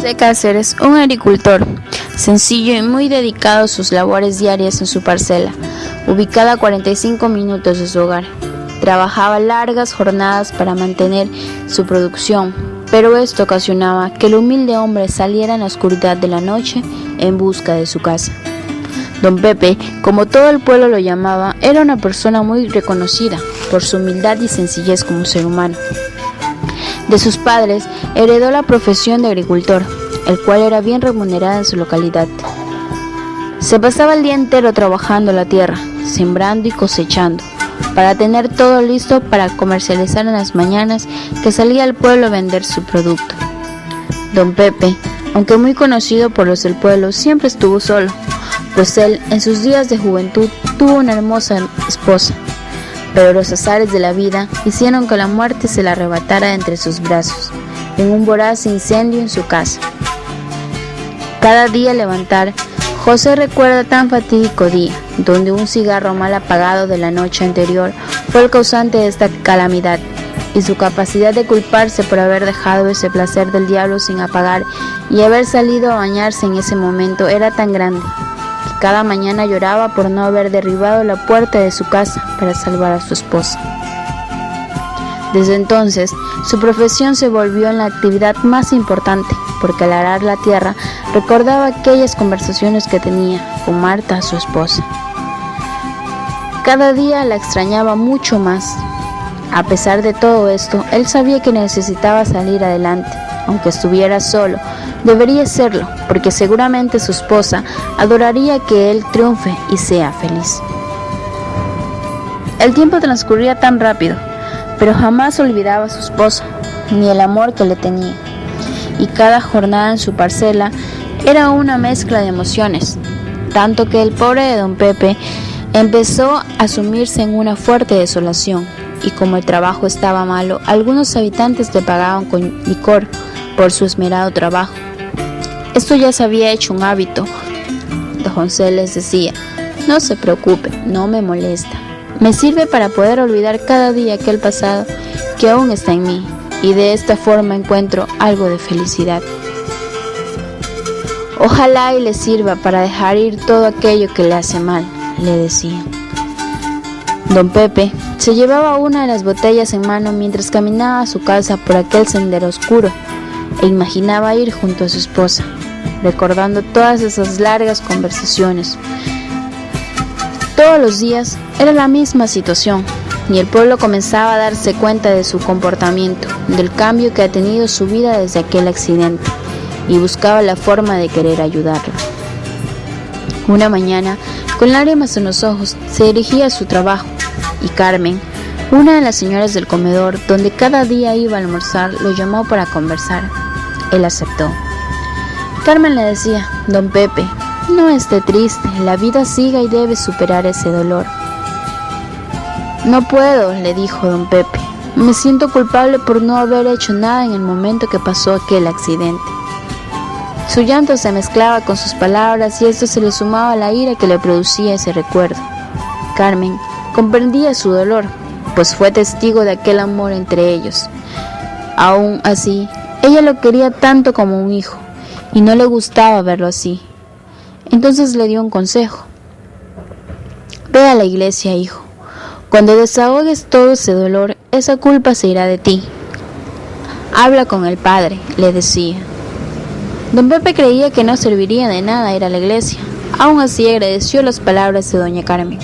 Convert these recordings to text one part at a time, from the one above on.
de Cáceres, un agricultor, sencillo y muy dedicado a sus labores diarias en su parcela, ubicada a 45 minutos de su hogar. Trabajaba largas jornadas para mantener su producción, pero esto ocasionaba que el humilde hombre saliera en la oscuridad de la noche en busca de su casa. Don Pepe, como todo el pueblo lo llamaba, era una persona muy reconocida por su humildad y sencillez como ser humano. De sus padres heredó la profesión de agricultor, el cual era bien remunerada en su localidad. Se pasaba el día entero trabajando la tierra, sembrando y cosechando, para tener todo listo para comercializar en las mañanas que salía al pueblo a vender su producto. Don Pepe, aunque muy conocido por los del pueblo, siempre estuvo solo, pues él, en sus días de juventud, tuvo una hermosa esposa, pero los azares de la vida hicieron que la muerte se la arrebatara de entre sus brazos, en un voraz incendio en su casa. Cada día al levantar, José recuerda tan fatídico día, donde un cigarro mal apagado de la noche anterior fue el causante de esta calamidad, y su capacidad de culparse por haber dejado ese placer del diablo sin apagar y haber salido a bañarse en ese momento era tan grande, que cada mañana lloraba por no haber derribado la puerta de su casa para salvar a su esposa. Desde entonces, su profesión se volvió en la actividad más importante, porque al arar la tierra recordaba aquellas conversaciones que tenía con Marta, su esposa. Cada día la extrañaba mucho más. A pesar de todo esto, él sabía que necesitaba salir adelante, aunque estuviera solo. Debería hacerlo, porque seguramente su esposa adoraría que él triunfe y sea feliz. El tiempo transcurría tan rápido, pero jamás olvidaba a su esposa, ni el amor que le tenía. Y cada jornada en su parcela era una mezcla de emociones, tanto que el pobre de don Pepe empezó a sumirse en una fuerte desolación, y como el trabajo estaba malo, algunos habitantes le pagaban con licor por su esmerado trabajo. Esto ya se había hecho un hábito. Don José les decía: no se preocupe, no me molesta, me sirve para poder olvidar cada día aquel pasado que aún está en mí, y de esta forma encuentro algo de felicidad. Ojalá y le sirva para dejar ir todo aquello que le hace mal, le decía. Don Pepe se llevaba una de las botellas en mano mientras caminaba a su casa por aquel sendero oscuro e imaginaba ir junto a su esposa, recordando todas esas largas conversaciones. Todos los días era la misma situación y el pueblo comenzaba a darse cuenta de su comportamiento, del cambio que ha tenido su vida desde aquel accidente, y buscaba la forma de querer ayudarlo. Una mañana, con lágrimas en los ojos, se dirigía a su trabajo, y Carmen, una de las señoras del comedor donde cada día iba a almorzar, lo llamó para conversar. Él aceptó. Carmen le decía: don Pepe, no esté triste, la vida sigue y debe superar ese dolor. No puedo, le dijo don Pepe, me siento culpable por no haber hecho nada en el momento que pasó aquel accidente. Su llanto se mezclaba con sus palabras y esto se le sumaba a la ira que le producía ese recuerdo. Carmen comprendía su dolor, pues fue testigo de aquel amor entre ellos. Aún así, ella lo quería tanto como un hijo, y no le gustaba verlo así. Entonces le dio un consejo: ve a la iglesia, hijo. Cuando desahogues todo ese dolor, esa culpa se irá de ti. Habla con el Padre, le decía. Don Pepe creía que no serviría de nada ir a la iglesia. Aún así agradeció las palabras de doña Carmen.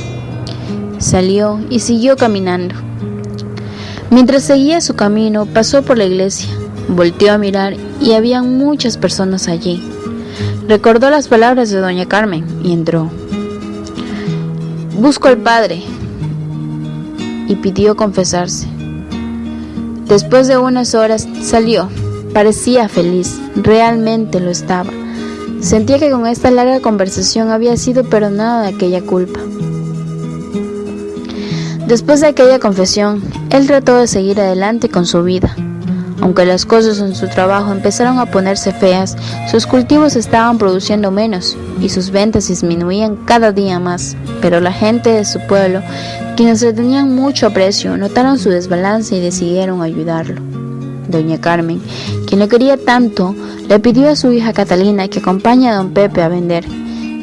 Salió y siguió caminando. Mientras seguía su camino, pasó por la iglesia, volteó a mirar y había muchas personas allí. Recordó las palabras de doña Carmen y entró. Busco al Padre, y pidió confesarse. Después de unas horas salió. Parecía feliz, realmente lo estaba. Sentía que con esta larga conversación había sido perdonada de aquella culpa. Después de aquella confesión, él trató de seguir adelante con su vida. Aunque las cosas en su trabajo empezaron a ponerse feas, sus cultivos estaban produciendo menos y sus ventas disminuían cada día más. Pero la gente de su pueblo, quienes le tenían mucho aprecio, notaron su desbalance y decidieron ayudarlo. Doña Carmen, quien lo quería tanto, le pidió a su hija Catalina que acompañe a don Pepe a vender,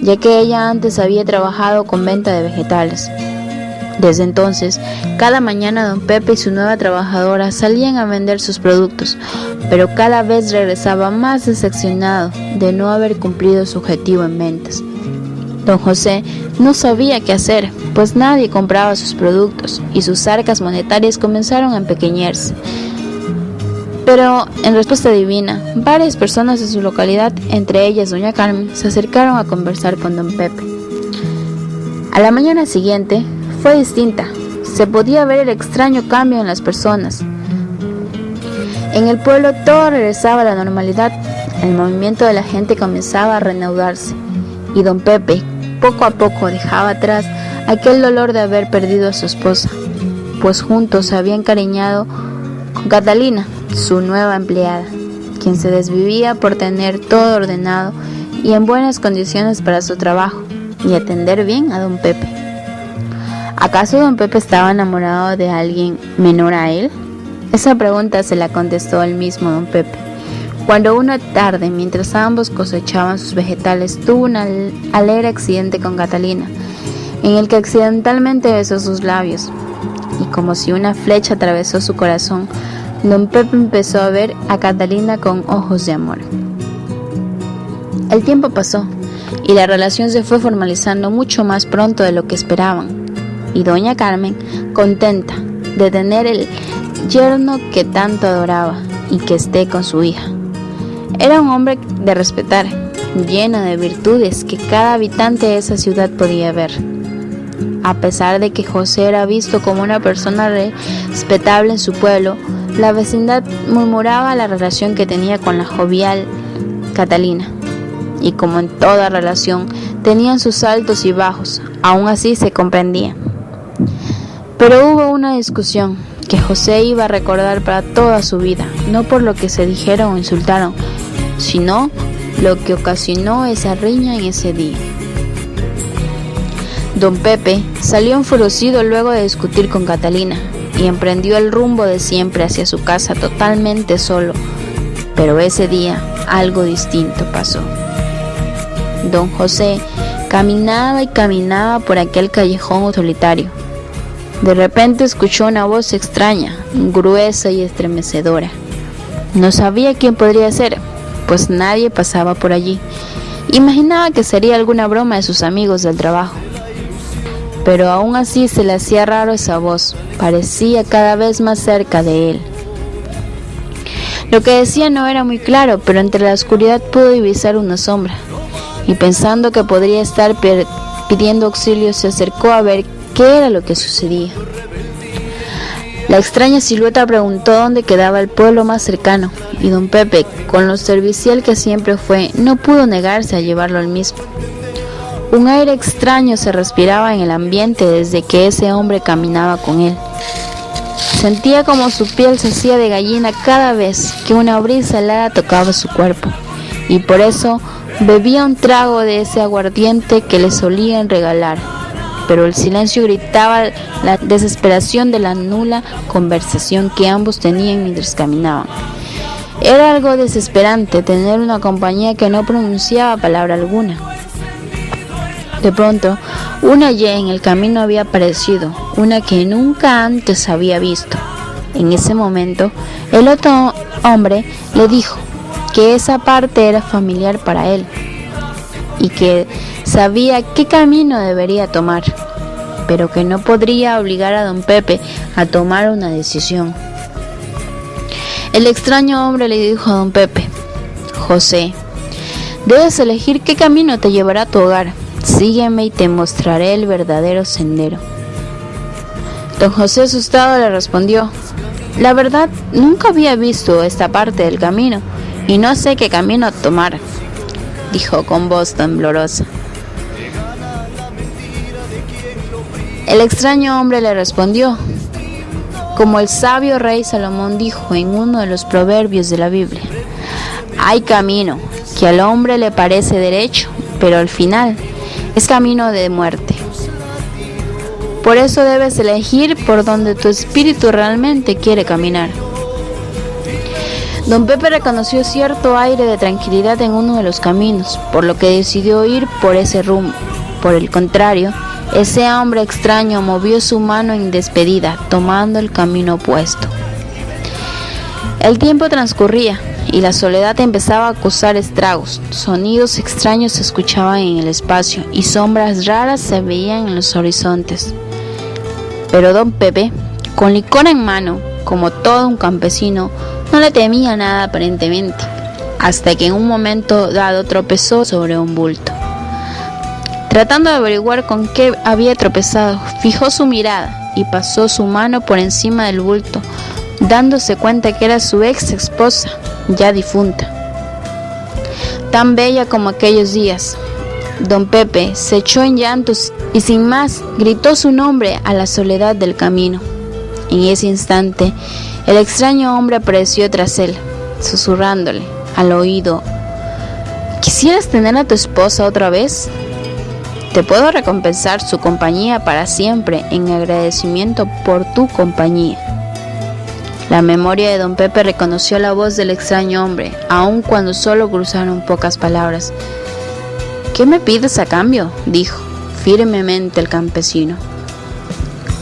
ya que ella antes había trabajado con venta de vegetales. Desde entonces, cada mañana don Pepe y su nueva trabajadora salían a vender sus productos, pero cada vez regresaba más decepcionado de no haber cumplido su objetivo en ventas. Don José no sabía qué hacer, pues nadie compraba sus productos y sus arcas monetarias comenzaron a empequeñarse. Pero, en respuesta divina, varias personas de su localidad, entre ellas doña Carmen, se acercaron a conversar con don Pepe. A la mañana siguiente fue distinta. Se podía ver el extraño cambio en las personas. En el pueblo todo regresaba a la normalidad. El movimiento de la gente comenzaba a reanudarse y don Pepe poco a poco dejaba atrás aquel dolor de haber perdido a su esposa, pues juntos se había encariñado con Catalina, su nueva empleada, quien se desvivía por tener todo ordenado y en buenas condiciones para su trabajo y atender bien a don Pepe. ¿Acaso don Pepe estaba enamorado de alguien menor a él? Esa pregunta se la contestó el mismo don Pepe, cuando una tarde, mientras ambos cosechaban sus vegetales, tuvo un alegre accidente con Catalina, en el que accidentalmente besó sus labios, y como si una flecha atravesó su corazón, don Pepe empezó a ver a Catalina con ojos de amor. El tiempo pasó, y la relación se fue formalizando mucho más pronto de lo que esperaban, y doña Carmen, contenta de tener el yerno que tanto adoraba y que esté con su hija. Era un hombre de respetar, lleno de virtudes que cada habitante de esa ciudad podía ver. A pesar de que José era visto como una persona respetable en su pueblo, la vecindad murmuraba la relación que tenía con la jovial Catalina. Y como en toda relación, tenían sus altos y bajos, aún así se comprendía. Pero hubo una discusión que José iba a recordar para toda su vida, no por lo que se dijeron o insultaron, sino lo que ocasionó esa riña en ese día. Don Pepe salió enfurecido luego de discutir con Catalina y emprendió el rumbo de siempre hacia su casa totalmente solo, pero ese día algo distinto pasó. Don José caminaba y caminaba por aquel callejón solitario. De repente escuchó una voz extraña, gruesa y estremecedora. No sabía quién podría ser, pues nadie pasaba por allí. Imaginaba que sería alguna broma de sus amigos del trabajo. Pero aún así se le hacía raro esa voz, parecía cada vez más cerca de él. Lo que decía no era muy claro, pero entre la oscuridad pudo divisar una sombra, y pensando que podría estar pidiendo auxilio, se acercó a ver qué era lo que sucedía. La extraña silueta preguntó dónde quedaba el pueblo más cercano, y don Pepe, con lo servicial que siempre fue, no pudo negarse a llevarlo al mismo. Un aire extraño se respiraba en el ambiente desde que ese hombre caminaba con él. Sentía como su piel se hacía de gallina cada vez que una brisa helada tocaba su cuerpo, y por eso bebía un trago de ese aguardiente que le solían regalar. Pero el silencio gritaba la desesperación de la nula conversación que ambos tenían mientras caminaban. Era algo desesperante tener una compañía que no pronunciaba palabra alguna. De pronto, una Y en el camino había aparecido, una que nunca antes había visto. En ese momento, el otro hombre le dijo que esa parte era familiar para él y que sabía qué camino debería tomar, pero que no podría obligar a don Pepe a tomar una decisión. El extraño hombre le dijo a don Pepe: José, debes elegir qué camino te llevará a tu hogar. Sígueme y te mostraré el verdadero sendero. Don José, asustado, le respondió: la verdad, nunca había visto esta parte del camino y no sé qué camino tomar, dijo con voz temblorosa. El extraño hombre le respondió, como el sabio rey Salomón dijo en uno de los proverbios de la Biblia: hay camino que al hombre le parece derecho, pero al final es camino de muerte. Por eso debes elegir por donde tu espíritu realmente quiere caminar. Don Pepe reconoció cierto aire de tranquilidad en uno de los caminos, por lo que decidió ir por ese rumbo. Por el contrario, ese hombre extraño movió su mano en despedida, tomando el camino opuesto. El tiempo transcurría y la soledad empezaba a causar estragos. Sonidos extraños se escuchaban en el espacio y sombras raras se veían en los horizontes. Pero don Pepe, con licor en mano, como todo un campesino, no le temía nada aparentemente, hasta que en un momento dado tropezó sobre un bulto. Tratando de averiguar con qué había tropezado, fijó su mirada y pasó su mano por encima del bulto, dándose cuenta que era su ex esposa, ya difunta. Tan bella como aquellos días. Don Pepe se echó en llantos y sin más gritó su nombre a la soledad del camino. En ese instante, el extraño hombre apareció tras él, susurrándole al oído: ¿quisieras tener a tu esposa otra vez? Te puedo recompensar su compañía para siempre en agradecimiento por tu compañía. La memoria de don Pepe reconoció la voz del extraño hombre, aun cuando solo cruzaron pocas palabras. ¿Qué me pides a cambio?, dijo firmemente el campesino.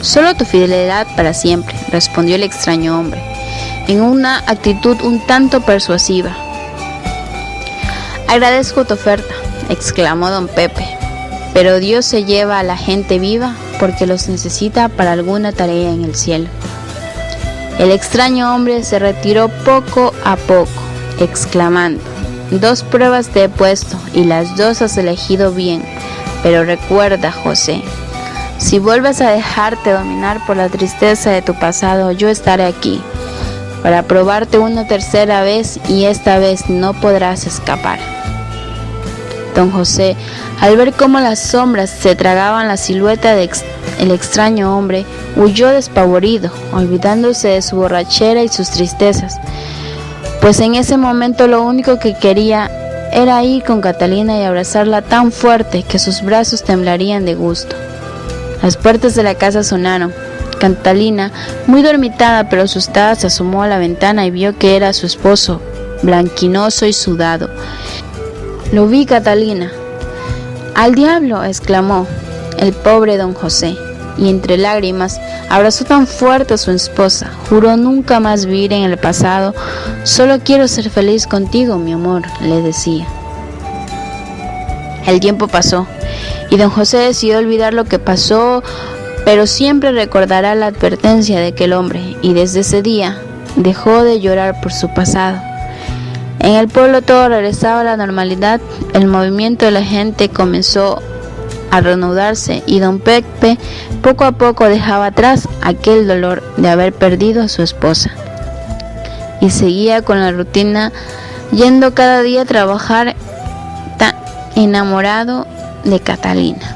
Solo tu fidelidad para siempre, respondió el extraño hombre, en una actitud un tanto persuasiva. Agradezco tu oferta, exclamó don Pepe, pero Dios se lleva a la gente viva porque los necesita para alguna tarea en el cielo. El extraño hombre se retiró poco a poco, exclamando: 2 pruebas te he puesto y las 2 has elegido bien, pero recuerda, José, si vuelves a dejarte dominar por la tristeza de tu pasado, yo estaré aquí para probarte una tercera vez y esta vez no podrás escapar. Don José, al ver cómo las sombras se tragaban la silueta del extraño hombre, huyó despavorido, olvidándose de su borrachera y sus tristezas, pues en ese momento lo único que quería era ir con Catalina y abrazarla tan fuerte que sus brazos temblarían de gusto. Las puertas de la casa sonaron. Catalina, muy dormitada pero asustada, se asomó a la ventana y vio que era su esposo, blanquinoso y sudado. Lo vi, Catalina. ¡Al diablo!, exclamó el pobre don José, y entre lágrimas abrazó tan fuerte a su esposa. Juró nunca más vivir en el pasado. Solo quiero ser feliz contigo, mi amor, le decía. El tiempo pasó y don José decidió olvidar lo que pasó, pero siempre recordará la advertencia de aquel hombre, y desde ese día dejó de llorar por su pasado. En el pueblo todo regresaba a la normalidad, el movimiento de la gente comenzó a reanudarse y don Pepe poco a poco dejaba atrás aquel dolor de haber perdido a su esposa y seguía con la rutina, yendo cada día a trabajar, tan enamorado de Catalina.